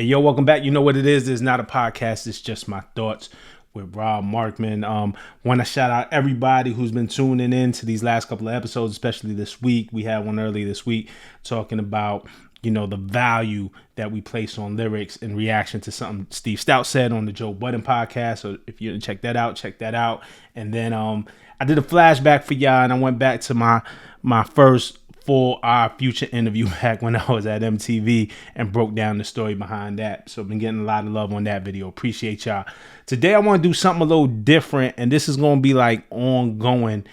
Hey, yo, welcome back. You know what it is. It's not a podcast. It's just my thoughts with Rob Markman. Want to shout out everybody who's been tuning in to these last couple of episodes, especially this week. We had one earlier this week talking about, the value that we place on lyrics in reaction to something Steve Stout said on the Joe Budden podcast. So if you didn't check that out. And then I did a flashback for y'all, and I went back to my first full Our Future interview back when I was at MTV and broke down the story behind that. So I've been getting a lot of love on that video. Appreciate y'all. Today I want to do something a little different, and this is going to be like ongoing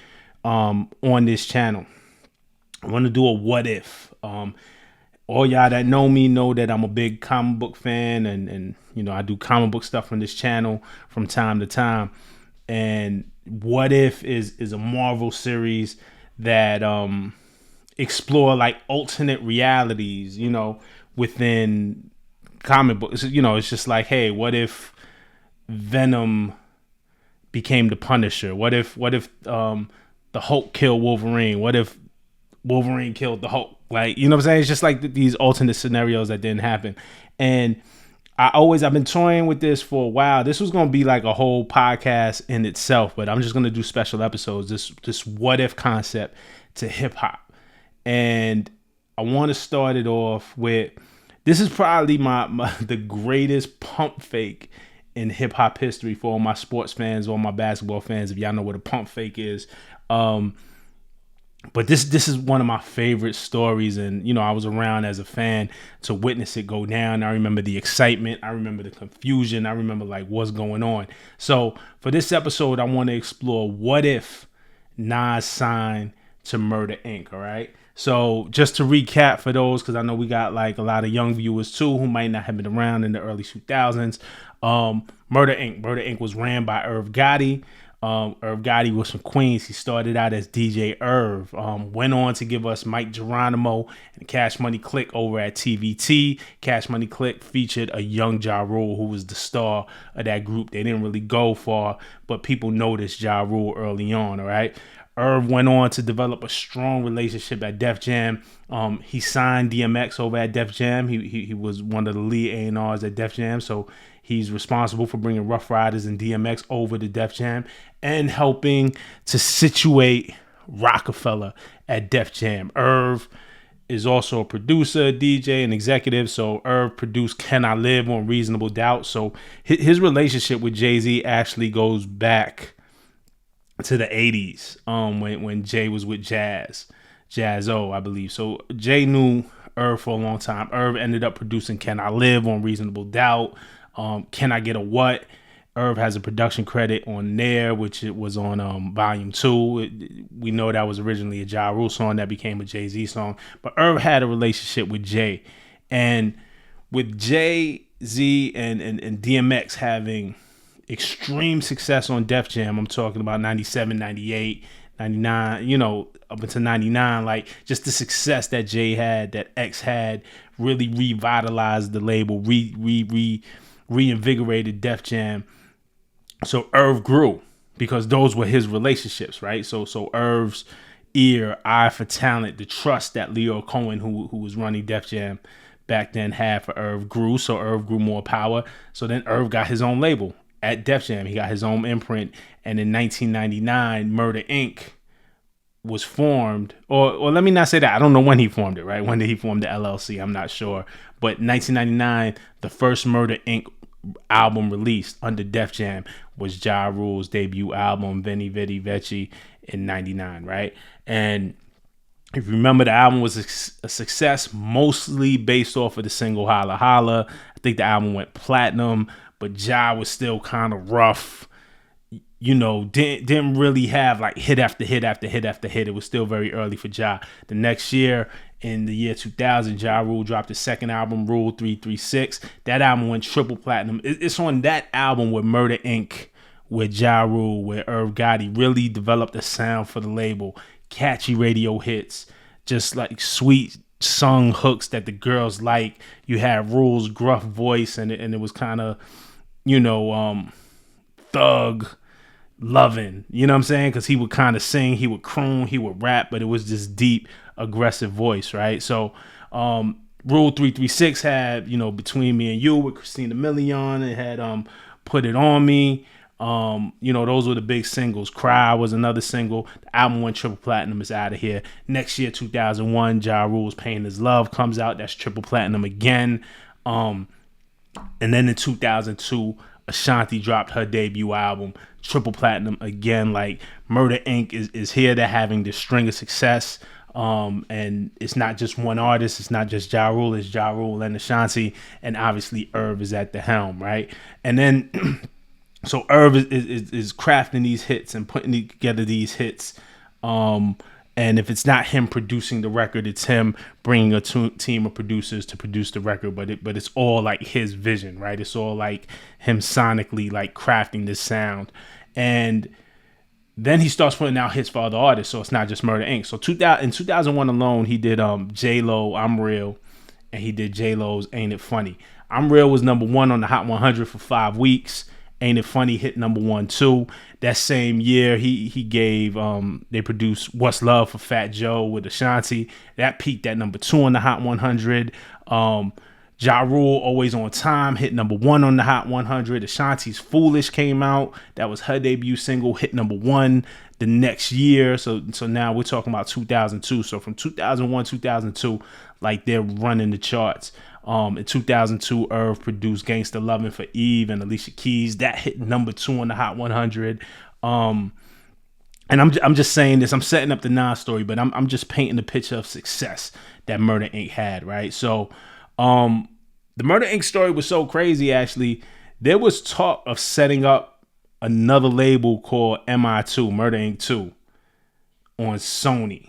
on this channel. I want to do a what if. All y'all that know me know that I'm a big comic book fan, and I do comic book stuff on this channel from time to time. And What If is a Marvel series that explore like alternate realities, within comic books. It's just like, hey, what if Venom became the Punisher? What if the Hulk killed Wolverine? What if Wolverine killed the Hulk? Like, you know what I'm saying? It's just like these alternate scenarios that didn't happen. And I've been toying with this for a while. This was going to be like a whole podcast in itself, but I'm just going to do special episodes. This what if concept to hip hop. And I want to start it off with, this is probably the greatest pump fake in hip hop history for all my sports fans, all my basketball fans, if y'all know what a pump fake is. But this is one of my favorite stories, and I was around as a fan to witness it go down. I remember the excitement, I remember the confusion, I remember like what's going on. So for this episode, I want to explore what if Nas signed to Murder Inc. All right. So just to recap for those, because I know we got like a lot of young viewers too who might not have been around in the early 2000s. Murder Inc. was ran by Irv Gotti. Irv Gotti was from Queens. He started out as DJ Irv. Went on to give us Mike Geronimo and Cash Money Click over at TVT. Cash Money Click featured a young Ja Rule, who was the star of that group. They didn't really go far, but people noticed Ja Rule early on. All right. Irv went on to develop a strong relationship at Def Jam. He signed DMX over at Def Jam. He was one of the lead A&Rs at Def Jam, so he's responsible for bringing Rough Riders and DMX over to Def Jam and helping to situate Rockefeller at Def Jam. Irv is also a producer, DJ, and executive. So Irv produced Can I Live on Reasonable Doubt. So his relationship with Jay-Z actually goes back to the 80s, when Jay was with Jazz-O, I believe. So Jay knew Irv for a long time. Irv ended up producing Can I Live on Reasonable Doubt. Can I Get a What? Irv has a production credit on there, which it was on Volume 2. We know that was originally a Ja Rule song that became a Jay-Z song. But Irv had a relationship with Jay. And with Jay-Z and DMX having extreme success on Def Jam, I'm talking about 97, 98, 99, up until 99, like just the success that Jay had, that X had, really revitalized the label, reinvigorated Def Jam. So Irv grew because those were his relationships, right? So Irv's eye for talent, the trust that Leo Cohen, who was running Def Jam back then, had for Irv grew. So Irv grew more power. So then Irv got his own label at Def Jam. He got his own imprint. And in 1999, Murder Inc. was formed. Or let me not say that. I don't know when he formed it, right? When did he form the LLC? I'm not sure. But 1999, the first Murder Inc. album released under Def Jam was Ja Rule's debut album, Veni Vidi Vici, in 99, right? And if you remember, the album was a success, mostly based off of the single Holla Holla. I think the album went platinum, but Ja was still kind of rough. Didn't really have like hit after hit after hit after hit. It was still very early for Ja. The next year, in the year 2000, Ja Rule dropped his second album, Rule 336. That album went triple platinum. It's on that album with Murder Inc., with Ja Rule, where Irv Gotti really developed a sound for the label. Catchy radio hits, just like sweet sung hooks that the girls like. You had Rule's gruff voice, and it was kind of, thug loving, you know what I'm saying? Because he would kind of sing, he would croon, he would rap, but it was this deep, aggressive voice, right? So Rule 336 had, Between Me and You with Christina Milian. It had Put It On Me. Those were the big singles. Cry was another single. The album went triple platinum. Is Out of Here. Next year, 2001, Ja Rule's Pain Is Love comes out. That's triple platinum again. And then in 2002, Ashanti dropped her debut album, triple platinum again. Like, Murder Inc. is here. They're having this string of success. And it's not just one artist. It's not just Ja Rule. It's Ja Rule and Ashanti. And obviously, Irv is at the helm, right? And then... So Irv is crafting these hits and putting together these hits. And if it's not him producing the record, it's him bringing a team of producers to produce the record. But it's all like his vision, right? It's all like him sonically like crafting this sound. And then he starts putting out hits for other artists. So it's not just Murder Inc. So in 2001 alone, he did J-Lo, I'm Real. And he did J-Lo's Ain't It Funny. I'm Real was number 1 on the Hot 100 for 5 weeks. Ain't It Funny hit number 1 too. That same year, he gave they produced What's Love for Fat Joe with Ashanti. That peaked at number 2 on the Hot 100. Ja Rule, Always on Time, hit number 1 on the Hot 100. Ashanti's Foolish came out. That was her debut single, hit number 1 the next year. So now we're talking about 2002. So from 2001, 2002, like they're running the charts. In 2002, Irv produced Gangsta Lovin' for Eve and Alicia Keys. That hit number 2 on the Hot 100. And I'm just saying this. I'm setting up the Nas story, but I'm just painting the picture of success that Murder Inc. had, right? So the Murder Inc. story was so crazy, actually. There was talk of setting up another label called MI2, Murder Inc. 2, on Sony.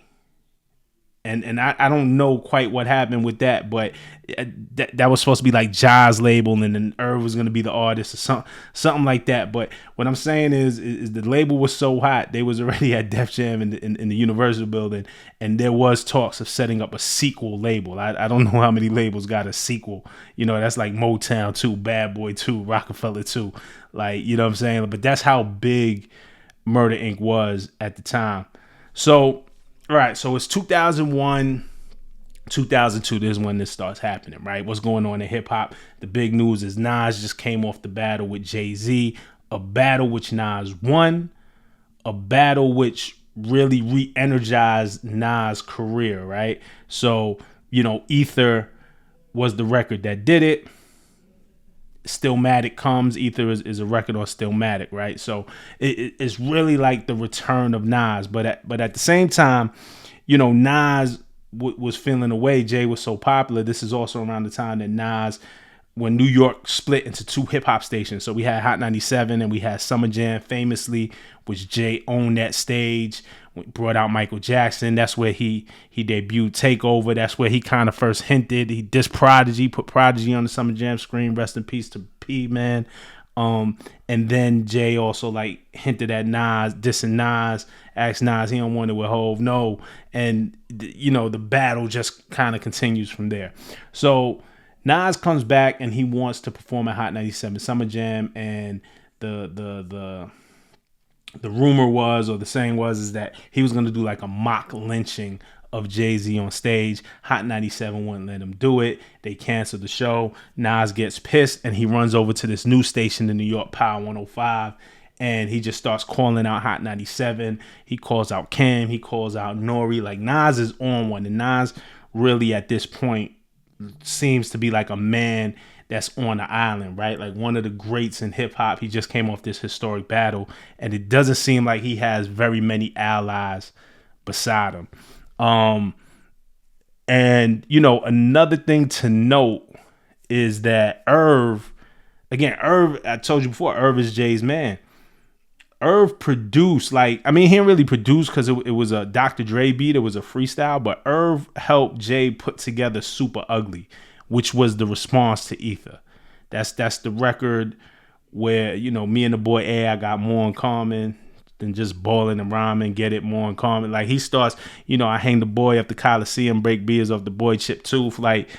And I don't know quite what happened with that, but that was supposed to be like Ja's label, and then Irv was going to be the artist or something like that. But what I'm saying is the label was so hot, they was already at Def Jam in the Universal building, and there was talks of setting up a sequel label. I don't know how many labels got a sequel. That's like Motown 2, Bad Boy 2, Rockefeller 2. Like, you know what I'm saying? But that's how big Murder Inc. was at the time. So... All right, so it's 2001, 2002. This is when this starts happening, right? What's going on in hip hop? The big news is Nas just came off the battle with Jay-Z, a battle which Nas won, a battle which really re-energized Nas' career, right? So, Ether was the record that did it. Stillmatic comes. Ether is a record on Stillmatic, right? So it's really like the return of Nas, but at the same time, Nas was feeling away. Jay was so popular. This is also around the time that Nas, when New York split into 2 hip hop stations. So we had Hot 97 and we had Summer Jam, famously, which Jay owned that stage. Brought out Michael Jackson. That's where he debuted Takeover. That's where he kind of first hinted. He dissed Prodigy, put Prodigy on the Summer Jam screen. Rest in peace to P, man. And then Jay also like hinted at Nas, dissing Nas, asked Nas, he don't want it with Hov, no. And the battle just kind of continues from there. So Nas comes back and he wants to perform at Hot 97 Summer Jam, and the rumor was, or the saying was, is that he was going to do like a mock lynching of Jay-Z on stage. Hot 97 wouldn't let him do it. They canceled the show. Nas gets pissed and he runs over to this new station in New York, Power 105, and he just starts calling out Hot 97. He calls out Cam. He calls out Nori. Like, Nas is on one, and Nas really at this point seems to be like a man that's on the island, right? Like one of the greats in hip hop. He just came off this historic battle, and it doesn't seem like he has very many allies beside him. And another thing to note is that Irv, I told you before, Irv is Jay's man. Irv produced, he didn't really produce because it was a Dr. Dre beat. It was a freestyle, but Irv helped Jay put together Super Ugly, which was the response to Ether. That's the record where, me and the boy I got more in common than just balling and rhyming, get it more in common. Like, he starts, I hang the boy up the Coliseum, break beers off the boy Chip Tooth. Like,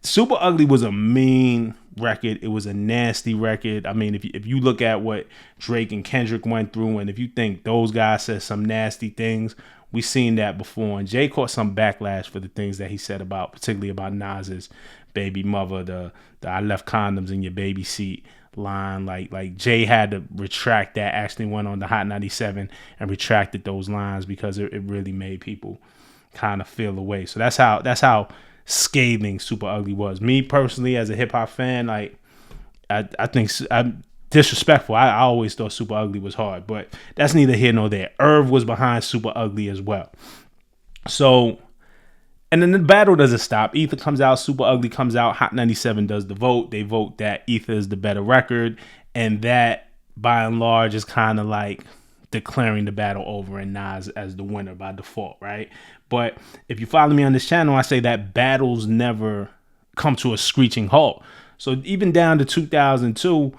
Super Ugly was a mean record. It was a nasty record. I mean, if you look at what Drake and Kendrick went through, and if you think those guys said some nasty things We seen that before, and Jay caught some backlash for the things that he said about, particularly about Nas's baby mother, the I left condoms in your baby seat line. Like Jay had to retract that. Actually went on the Hot 97 and retracted those lines because it really made people kind of feel away. So that's how scathing Super Ugly was. Me personally, as a hip hop fan, like I think I'm disrespectful. I always thought Super Ugly was hard, but that's neither here nor there. Irv was behind Super Ugly as well. So, and then the battle doesn't stop. Ether comes out, Super Ugly comes out, Hot 97 does the vote. They vote that Ether is the better record, and that by and large is kind of like declaring the battle over and Nas as the winner by default, right? But if you follow me on this channel, I say that battles never come to a screeching halt. So even down to 2002,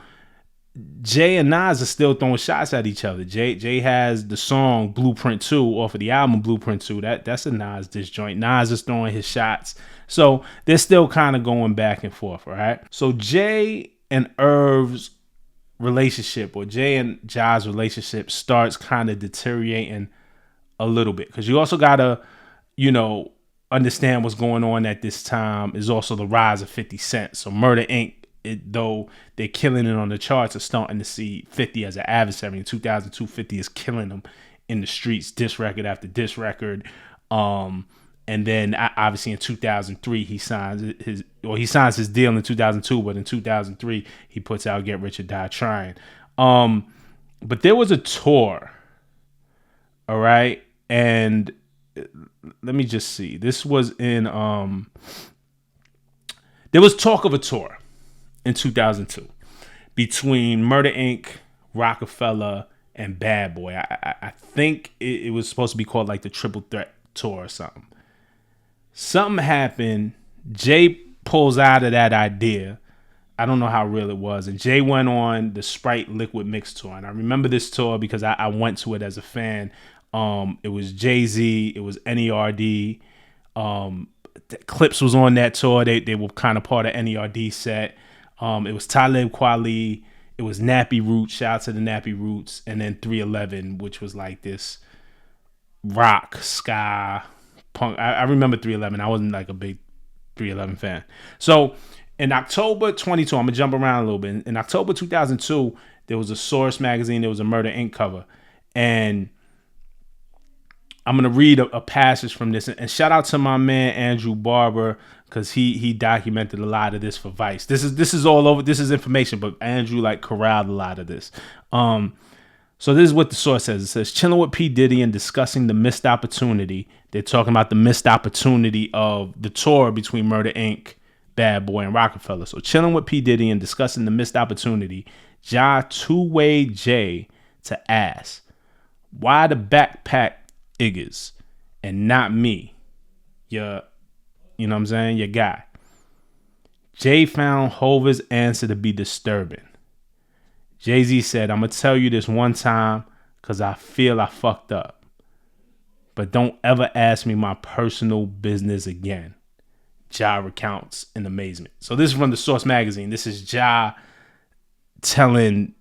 Jay and Nas are still throwing shots at each other. Jay has the song Blueprint 2 off of the album Blueprint 2. That's a Nas disjoint. Nas is throwing his shots. So they're still kind of going back and forth, right? So Jay and Irv's relationship, or Jay and Ja's relationship, starts kind of deteriorating a little bit. Because you also got to, understand what's going on at this time is also the rise of 50 Cent. So Murder Inc., though they're killing it on the charts, are starting to see 50 as an adversary. In 2002, 50 is killing them in the streets, diss record after diss record. And then obviously in 2003, he signs his deal in 2002, but in 2003, he puts out Get Rich or Die Trying. But there was a tour, all right? And let me just see. This was in, there was talk of a tour in 2002 between Murder Inc., Rockefeller, and Bad Boy. I think it was supposed to be called like the Triple Threat Tour or something. Something happened. Jay pulls out of that idea. I don't know how real it was. And Jay went on the Sprite Liquid Mix tour. And I remember this tour because I went to it as a fan. It was Jay-Z. It was NERD. Clips was on that tour. They were kind of part of NERD set. It was Talib Kweli. It was Nappy Roots. Shout out to the Nappy Roots. And then 311, which was like this rock, ska, punk. I remember 311. I wasn't like a big 311 fan. So in October 22, I'm going to jump around a little bit. In October 2002, there was a Source magazine. There was a Murder Inc. cover. And I'm going to read a passage from this. And shout out to my man, Andrew Barber, because he documented a lot of this for Vice. This is all over. This is information, but Andrew corralled a lot of this. So this is what the source says. It says, chilling with P. Diddy and discussing the missed opportunity. They're talking about the missed opportunity of the tour between Murder Inc., Bad Boy, and Rockefeller. So chilling with P. Diddy and discussing the missed opportunity, Ja two-way Jay to ask, why the backpack Iggas and not me? You know what I'm saying? Your guy. Jay found Hova's answer to be disturbing. Jay-Z said, I'm going to tell you this one time because I feel I fucked up. But don't ever ask me my personal business again. Ja recounts in amazement. So this is from the Source magazine. This is Ja telling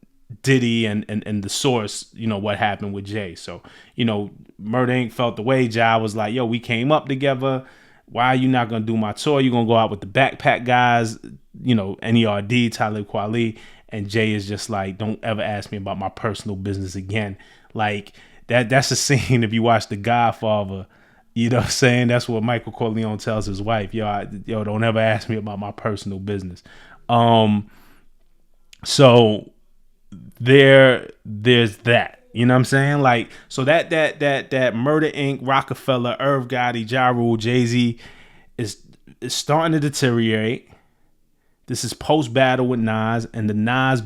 Diddy and the Source, what happened with Jay. So, Murder Inc. felt the way. Ja was like, yo, we came up together. Why are you not going to do my tour? You're going to go out with the backpack guys, NERD, Talib Kweli. And Jay is just like, don't ever ask me about my personal business again. Like, that's a scene if you watch The Godfather, you know what I'm saying? That's what Michael Corleone tells his wife. Yo, don't ever ask me about my personal business. So there's that. You know what I'm saying? So that Murder Inc., Rockefeller, Irv Gotti, Ja Rule, Jay-Z is starting to deteriorate. This is post-battle with Nas, and the Nas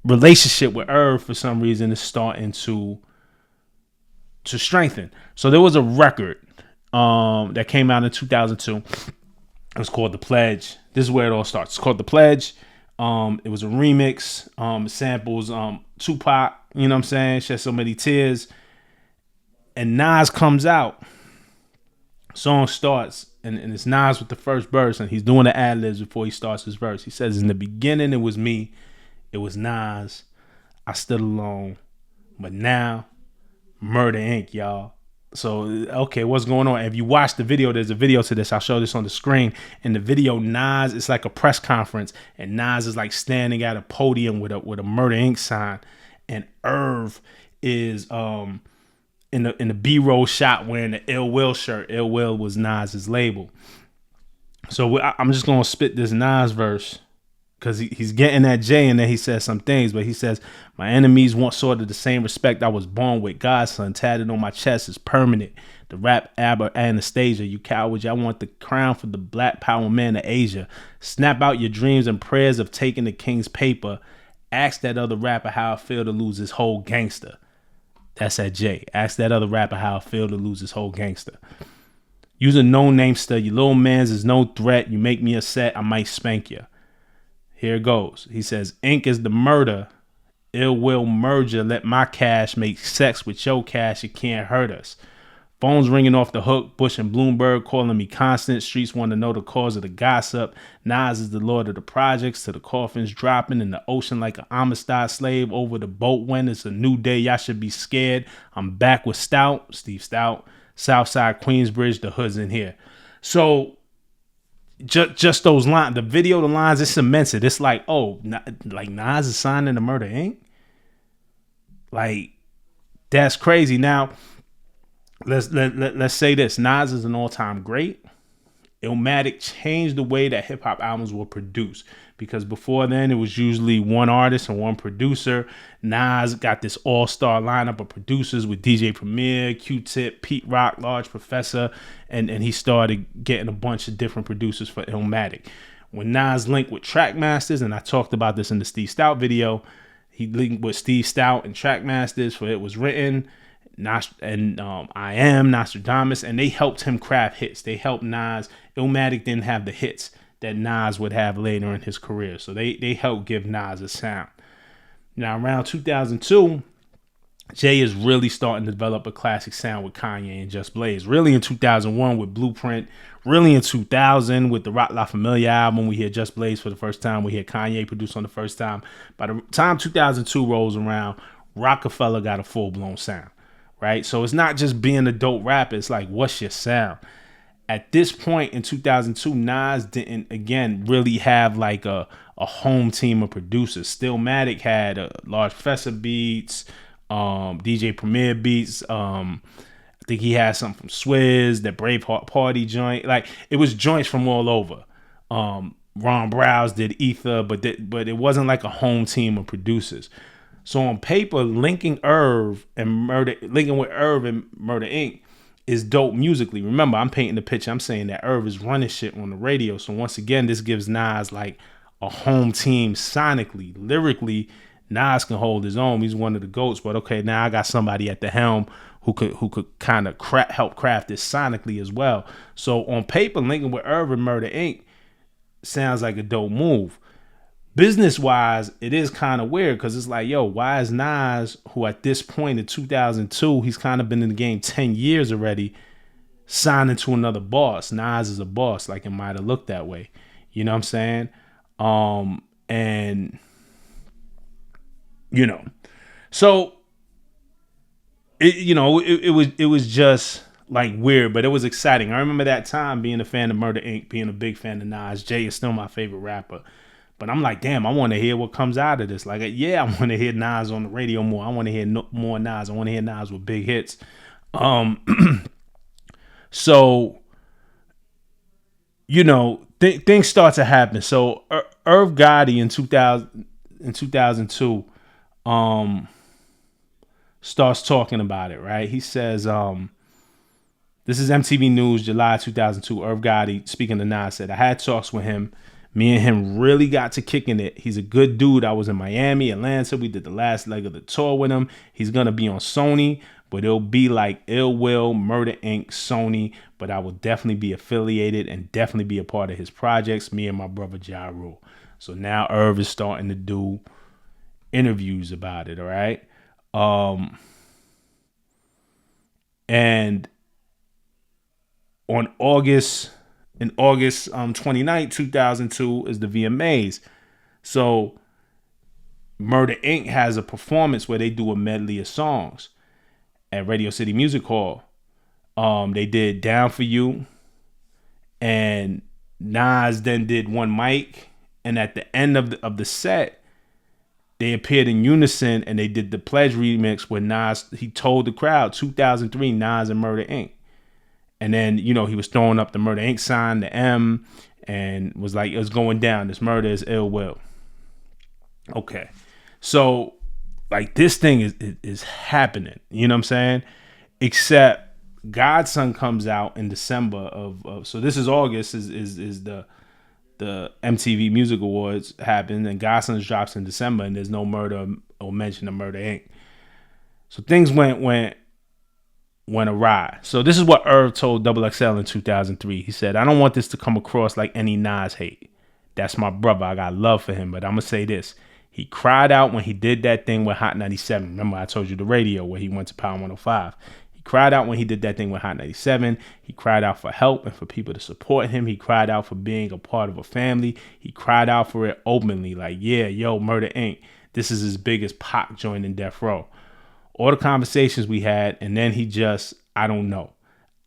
relationship with Irv, for some reason, is starting to strengthen. So there was a record that came out in 2002. It was called The Pledge. This is where it all starts. It's called The Pledge. It was a remix. It samples Tupac, you know what I'm saying? Shed So Many Tears. And Nas comes out. Song starts, and it's Nas with the first verse, and he's doing the ad-libs before he starts his verse. He says, in the beginning, it was me. It was Nas. I stood alone. But now, Murder Inc., y'all. So, okay, what's going on? If you watch the video, there's a video to this. I'll show this on the screen. In the video, Nas, it's like a press conference, and Nas is like standing at a podium with a Murder Inc. sign, and Irv is in the B-roll shot wearing the Ill Will shirt. Ill Will was Nas's label. So I'm just gonna spit this Nas verse because he's getting at Jay, and then he says some things, but he says, my enemies want sort of the same respect I was born with. Godson tatted on my chest is permanent. The rap ABBA Anastasia, you cowards, I want the crown for the black power man of Asia. Snap out your dreams and prayers of taking the king's paper. Ask that other rapper how I feel to lose his whole gangster. That's at Jay. Ask that other rapper how I feel to lose his whole gangster. Use a no-namester. Your little man's is no threat. You make me upset, I might spank you. Here it goes. He says, ink is the murder. Ill will merger. Let my cash make sex with your cash. It can't hurt us. Phones ringing off the hook. Bush and Bloomberg calling me constant. Streets want to know the cause of the gossip. Nas is the lord of the projects. To the coffins dropping in the ocean like an Amistad slave over the boat when it's a new day. Y'all should be scared. I'm back with Stout. Steve Stout. Southside Queensbridge. The hood's in here. So just those lines, the video, the lines, it cements it. It's like, oh, like Nas is signing to Murder Inc. Like, that's crazy. Now, let's say this: Nas is an all-time great. Illmatic changed the way that hip hop albums were produced, because before then it was usually one artist and one producer. Nas got this all-star lineup of producers with DJ Premier, Q-Tip, Pete Rock, Large Professor, and he started getting a bunch of different producers for Illmatic. When Nas linked with Trackmasters, and I talked about this in the Steve Stout video, he linked with Steve Stout and Trackmasters for It Was Written, and I Am, Nostradamus, and they helped him craft hits. They helped Nas. Illmatic didn't have the hits that Nas would have later in his career, so they helped give Nas a sound. Now, around 2002, Jay is really starting to develop a classic sound with Kanye and Just Blaze. Really in 2001 with Blueprint. Really in 2000 with the Rock La Familia album, we hear Just Blaze for the first time. We hear Kanye produce on the first time. By the time 2002 rolls around, Rockefeller got a full-blown sound. Right? So it's not just being a dope rapper. It's like, what's your sound? At this point in 2002, Nas didn't, again, really have like a home team of producers. Stillmatic had a Large Professor beats, DJ Premier beats. I think he had something from Swizz, that Braveheart Party joint. Like, it was joints from all over. Ron Browse did Ether, but it wasn't like a home team of producers. So on paper, linking with Irv and Murder Inc. is dope musically. Remember, I'm painting the picture. I'm saying that Irv is running shit on the radio. So once again, this gives Nas like a home team sonically. Lyrically, Nas can hold his own. He's one of the GOATs. But okay, now I got somebody at the helm who could kind of help craft this sonically as well. So on paper, linking with Irv and Murder Inc. sounds like a dope move. Business-wise, it is kind of weird because it's like, yo, why is Nas, who at this point in 2002, he's kind of been in the game 10 years already, signing to another boss? Nas is a boss. Like, it might have looked that way. You know what I'm saying? And, you know. So, it was just, like, weird, but it was exciting. I remember that time being a fan of Murder Inc., being a big fan of Nas. Jay is still my favorite rapper. But I'm like, damn, I want to hear what comes out of this. Like, yeah, I want to hear Nas on the radio more. I want to hear more Nas. I want to hear Nas with big hits. So, things start to happen. So, Irv Gotti in 2002 starts talking about it, right? He says, this is MTV News, July 2002. Irv Gotti, speaking to Nas, said, I had talks with him. Me and him really got to kicking it. He's a good dude. I was in Miami, Atlanta. We did the last leg of the tour with him. He's going to be on Sony, but it'll be like Ill Will, Murder Inc., Sony. But I will definitely be affiliated and definitely be a part of his projects, me and my brother Ja Rule. So now Irv is starting to do interviews about it, all right? And on August 29th, 2002 is the VMAs. So Murder Inc. has a performance where they do a medley of songs. at Radio City Music Hall. They did Down for You, and Nas then did One Mic, and at the end of the set, they appeared in unison and they did the Pledge remix where Nas, he told the crowd 2003 Nas and Murder Inc. And then, he was throwing up the Murder Inc. sign, the M, and was like, it was going down. This murder is ill will. Okay. So, like, this thing is happening. You know what I'm saying? Except Godson comes out in December of so this is August is the MTV Music Awards happen, and Godson's drops in December, and there's no murder or mention of Murder Inc. So things went awry. So this is what Irv told XXL in 2003. He said, "I don't want this to come across like any Nas hate. That's my brother. I got love for him, but I'm gonna say this. He cried out when he did that thing with Hot 97. Remember I told you the radio where he went to Power 105. He cried out when he did that thing with Hot 97. He cried out for help and for people to support him. He cried out for being a part of a family. He cried out for it openly, like, yeah, yo, Murder Inc. This is as big as Pac joining Death Row. All the conversations we had, and then he just, I don't know.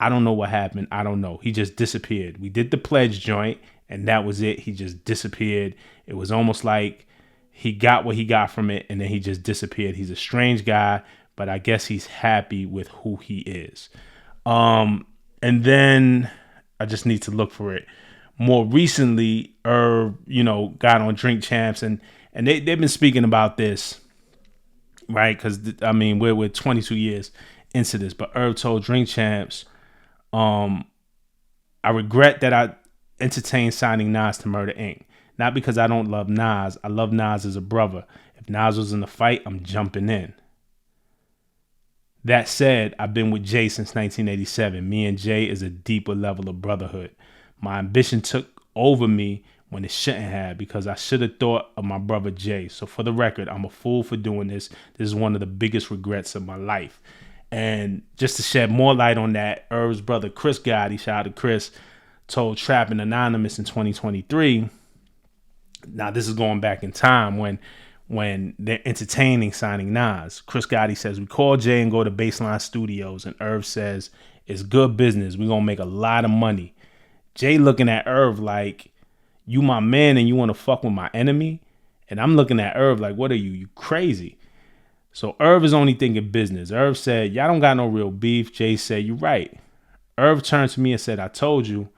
I don't know what happened. I don't know. He just disappeared. We did the Pledge joint, and that was it. He just disappeared. It was almost like he got what he got from it, and then he just disappeared. He's a strange guy, but I guess he's happy with who he is. And then I just need to look for it. More recently, Irv, got on Drink Champs, and they've been speaking about this, right? Because, I mean, we're 22 years into this, but Irv told Drink Champs, I regret that I entertained signing Nas to Murder Inc. Not because I don't love Nas. I love Nas as a brother. If Nas was in the fight, I'm jumping in. That said, I've been with Jay since 1987. Me and Jay is a deeper level of brotherhood. My ambition took over me when it shouldn't have, because I should have thought of my brother Jay. So for the record, I'm a fool for doing this. This is one of the biggest regrets of my life. And just to shed more light on that, Irv's brother Chris Gotti, shout out to Chris, told Trapping Anonymous in 2023. Now this is going back in time when they're entertaining signing Nas. Chris Gotti says, we call Jay and go to Baseline Studios, and Irv says, it's good business. We're going to make a lot of money. Jay looking at Irv like, you my man and you want to fuck with my enemy? And I'm looking at Irv like, what are you? You crazy. So Irv is only thinking business. Irv said, y'all don't got no real beef. Jay said, you right. Irv turned to me and said, I told you.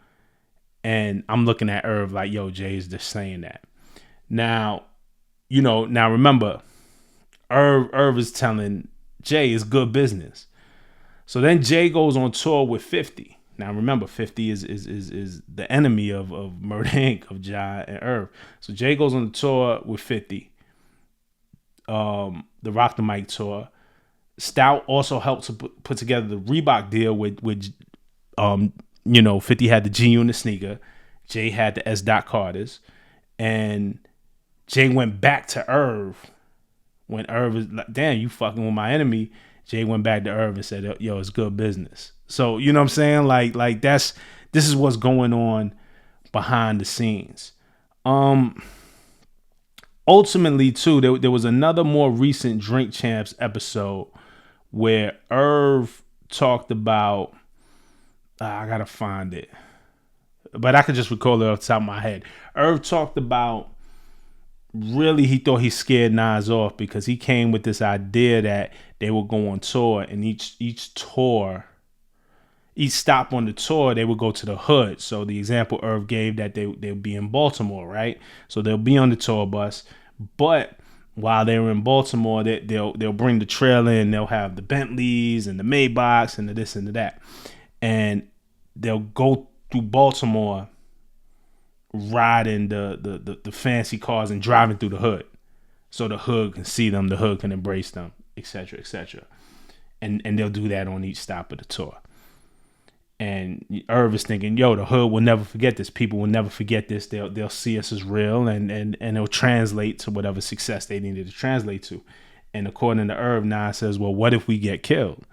And I'm looking at Irv like, yo, Jay is just saying that. Now remember, Irv is telling Jay it's good business. So then Jay goes on tour with 50. Now remember, 50 is the enemy of Murder Inc., of Ja and Irv. So Jay goes on the tour with 50. The Rock the Mic tour. Stout also helped to put together the Reebok deal with 50 had the G-Unit sneaker. Jay had the S. Carters. And Jay went back to Irv when Irv was like, damn, you fucking with my enemy. Jay went back to Irv and said, yo, it's good business. So, you know what I'm saying? Like this is what's going on behind the scenes. Ultimately, too, there was another more recent Drink Champs episode where Irv talked about, I gotta find it, but I could just recall it off the top of my head. Irv talked about, really, he thought he scared Nas off because he came with this idea that they would go on tour, and each stop on the tour, they would go to the hood. So the example Irv gave, that they'll be in Baltimore, right? So they'll be on the tour bus, but while they're in Baltimore, they'll bring the trailer in. They'll have the Bentleys and the Maybachs and the this and the that, and they'll go through Baltimore riding the fancy cars and driving through the hood, so the hood can see them, the hood can embrace them, etc., etc. And they'll do that on each stop of the tour. And Irv is thinking, yo, the hood will never forget this. People will never forget this. They'll see us as real, and it'll translate to whatever success they needed to translate to. And according to Irv, Nas says, well, what if we get killed?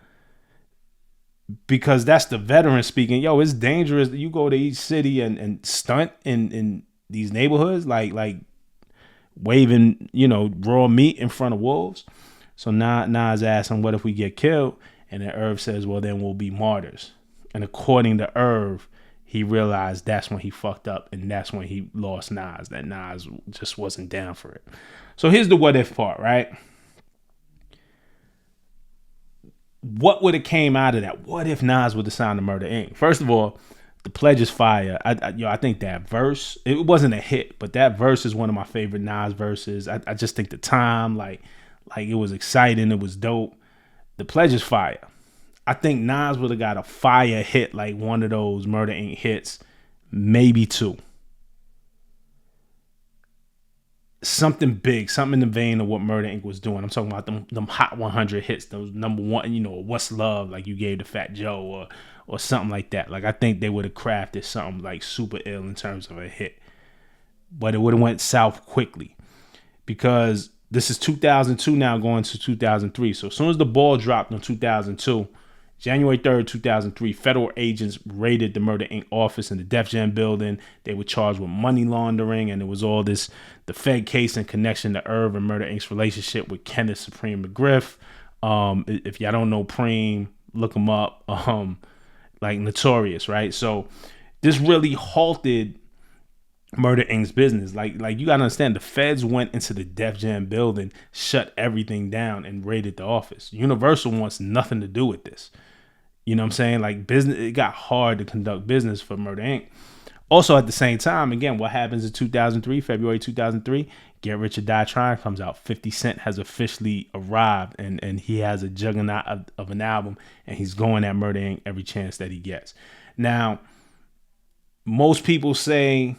Because that's the veteran speaking. Yo, it's dangerous that you go to each city and stunt in these neighborhoods, like waving, raw meat in front of wolves. So Nas asked him, what if we get killed? And then Irv says, well, then we'll be martyrs. And according to Irv, he realized that's when he fucked up, and that's when he lost Nas, that Nas just wasn't down for it. So here's the what if part, right? What would have came out of that? What if Nas would have signed to Murder Inc.? First of all, the Pledge is fire. I think that verse, it wasn't a hit, but that verse is one of my favorite Nas verses. I just think the time, like it was exciting, it was dope. The Pledge is fire. I think Nas would have got a fire hit, like one of those Murder Inc. hits, maybe two. Something big, something in the vein of what Murder Inc. was doing. I'm talking about them Hot 100 hits, those number one, What's Love, like you gave to Fat Joe, or something like that. Like I think they would have crafted something like super ill in terms of a hit, but it would have went south quickly because this is 2002 now going to 2003. So as soon as the ball dropped in 2002, January 3rd, 2003, federal agents raided the Murder Inc. office in the Def Jam building. They were charged with money laundering, and it was all this, the Fed case in connection to Irv and Murder Inc.'s relationship with Kenneth Supreme McGriff. If y'all don't know Preem, look him up. Like Notorious, right? So this really halted Murder Inc.'s business. Like you gotta understand, the feds went into the Def Jam building, shut everything down, and raided the office. Universal wants nothing to do with this. You know what I'm saying? Like business, it got hard to conduct business for Murder Inc. Also, at the same time, again, what happens in 2003, February 2003, Get Rich or Die Trying comes out. 50 Cent has officially arrived, and he has a juggernaut of an album, and he's going at Murder Inc. every chance that he gets. Now, most people say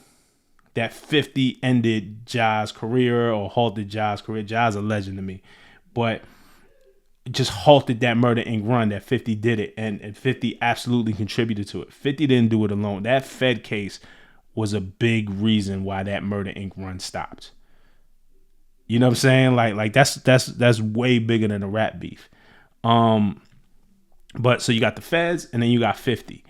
that 50 ended Ja's career or halted Ja's career. Ja's a legend to me, but just halted that Murder Inc. run that 50 did it, and 50 absolutely contributed to it. 50 didn't do it alone. That Fed case was a big reason why that Murder Inc. run stopped. You know what I'm saying? Like that's way bigger than a rap beef. But so you got the feds, and then you got 50.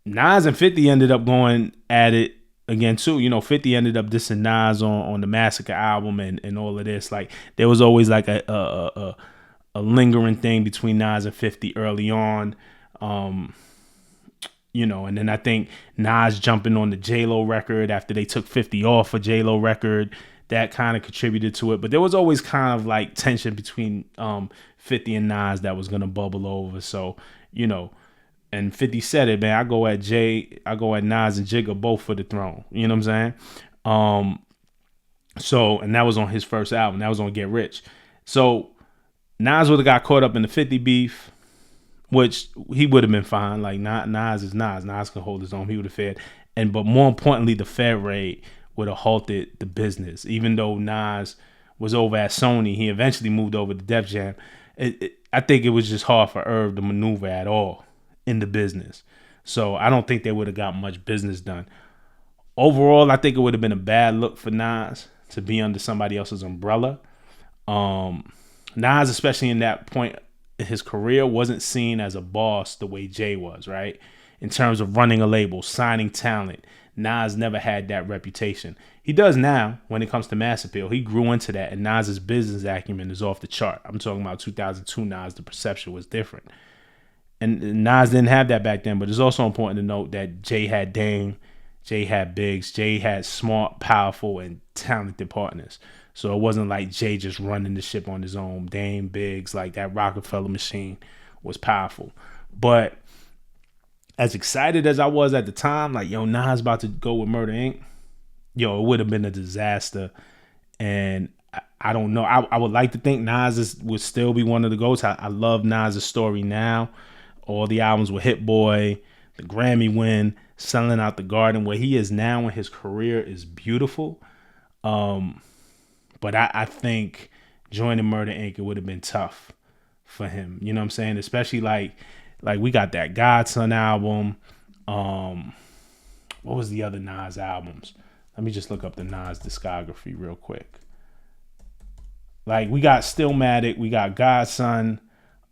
Nas and 50 ended up going at it again too. 50 ended up dissing Nas on the Massacre album and all of this. Like there was always like a lingering thing between Nas and 50 early on. And then I think Nas jumping on the J-Lo record after they took 50 off a J-Lo record, that kind of contributed to it. But there was always kind of like tension between 50 and Nas that was going to bubble over. So, and 50 said it, man, I go at Nas and Jigga both for the throne. You know what I'm saying? So, and that was on his first album. That was on Get Rich. So Nas would have got caught up in the 50 beef, which he would have been fine. Like Nas is Nas. Nas can hold his own. He would have fared. But more importantly, the Fed raid would have halted the business. Even though Nas was over at Sony, he eventually moved over to Def Jam. I think it was just hard for Irv to maneuver at all in the business. So I don't think they would have got much business done. Overall, I think it would have been a bad look for Nas to be under somebody else's umbrella. Nas, especially in that point in his career, wasn't seen as a boss the way Jay was, right? In terms of running a label, signing talent, Nas never had that reputation. He does now when it comes to mass appeal. He grew into that, and Nas's business acumen is off the chart. I'm talking about 2002 Nas. The perception was different. And Nas didn't have that back then, but it's also important to note that Jay had Dame, Jay had Biggs, Jay had smart, powerful, and talented partners. So it wasn't like Jay just running the ship on his own. Dame, Biggs, like that Rockefeller machine was powerful. But as excited as I was at the time, like, Nas about to go with Murder Inc., it would have been a disaster. And I don't know. I would like to think Nas would still be one of the GOATs. I love Nas' story now. All the albums with Hit Boy, the Grammy win, Selling Out the Garden, where he is now in his career is beautiful. But I think joining Murder Inc., it would have been tough for him. You know what I'm saying? Especially like we got that Godson album. What was the other Nas albums? Let me just look up the Nas discography real quick. Like we got Stillmatic, we got Godson.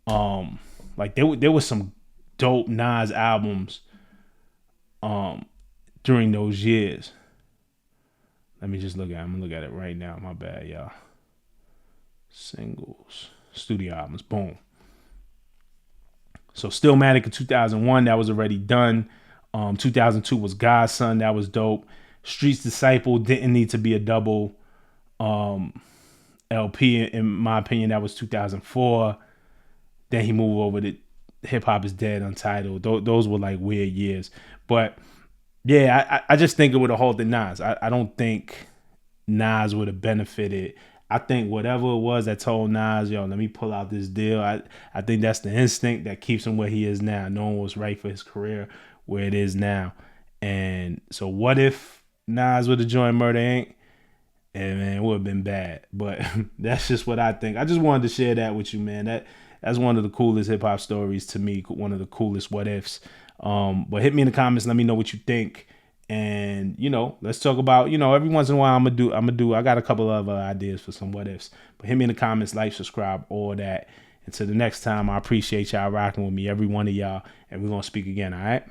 Like there was some dope Nas albums during those years. Let me just look at it. I'm gonna look at it right now. My bad, y'all. Singles, studio albums, boom. So Stillmatic in 2001, that was already done. 2002 was Godson, that was dope. Streets Disciple didn't need to be a double LP, in my opinion. That was 2004. Then he moved over to Hip Hop Is Dead, Untitled. Those were like weird years. But yeah, I just think it would have halted Nas. I don't think Nas would have benefited. I think whatever it was that told Nas, yo, let me pull out this deal. I think that's the instinct that keeps him where he is now, knowing what's right for his career, where it is now. And so what if Nas would have joined Murder Inc.? And man, it would have been bad. But that's just what I think. I just wanted to share that with you, man. That's one of the coolest hip hop stories to me. One of the coolest what ifs. But hit me in the comments. Let me know what you think. And, let's talk about, every once in a while I got a couple of ideas for some what ifs. But hit me in the comments, like, subscribe, all that. Until the next time, I appreciate y'all rocking with me, every one of y'all. And we're going to speak again, all right?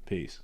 Peace.